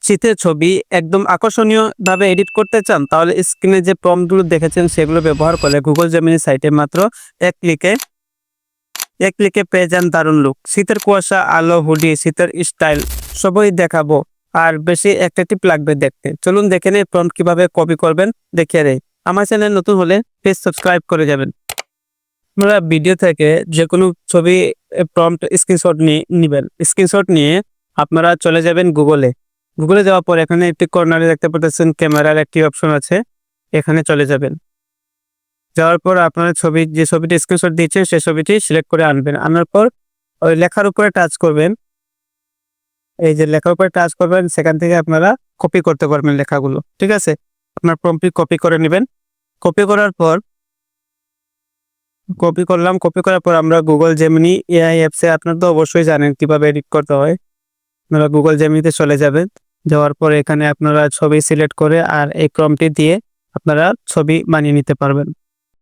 শীতের ছবি একদম আকর্ষণীয় ভাবে এডিট করতে চান, তাহলে স্ক্রিনে যে প্রম্পটগুলো দেখেছেন সেগুলো ব্যবহার করলে গুগল জেমিনি সাইটে মাত্র এক ক্লিকে পেয়ে যান দারুণ লুক। শীতের কুয়াশা, আলো, হুডি, শীতের স্টাইল সবই দেখাবো, আর বেশি অ্যাট্রাকটিভ লাগবে দেখতে। চলুন দেখে নেই প্রম্পট কিভাবে কপি করবেন, দেখিয়ে দেই। আমার চ্যানেল নতুন হলে প্লিজ সাবস্ক্রাইব করে যাবেন। আপনারা ভিডিও থেকে যে কোনো ছবি প্রম্পট স্ক্রিনশট নিবেন। স্ক্রিনশট নিয়ে আপনারা চলে যাবেন গুগলে যাওয়ার পর এখানে একটি কর্নারে দেখতে পাচ্ছেন ক্যামেরার একটি অপশন আছে, এখানে চলে যাবেন। যাওয়ার পর আপনারা যে ছবিটি স্ক্রিনশট দিয়েছেন সেই ছবিটি সিলেক্ট করে আনবেন। আনার পর ওই লেখার উপরে টাচ করবেন। এই যে লেখার উপরে টাচ করবেন, সেখান থেকে আপনারা কপি করতে পারবেন লেখাগুলো। ঠিক আছে, আপনার প্রম্পটটি কপি করে নেবেন। কপি করার পর কপি করার পর আমরা গুগল জেমিনি এআই অ্যাপসে, আপনারা তো অবশ্যই জানেন কিভাবে এডিট করতে হয়। আপনারা গুগল জেমিনিতে চলে যাবেন। যাওয়ার পর এখানে আপনারা ছবি সিলেক্ট করে আর এই প্রম্পটটি দিয়ে আপনারা ছবি বানিয়ে নিতে পারবেন।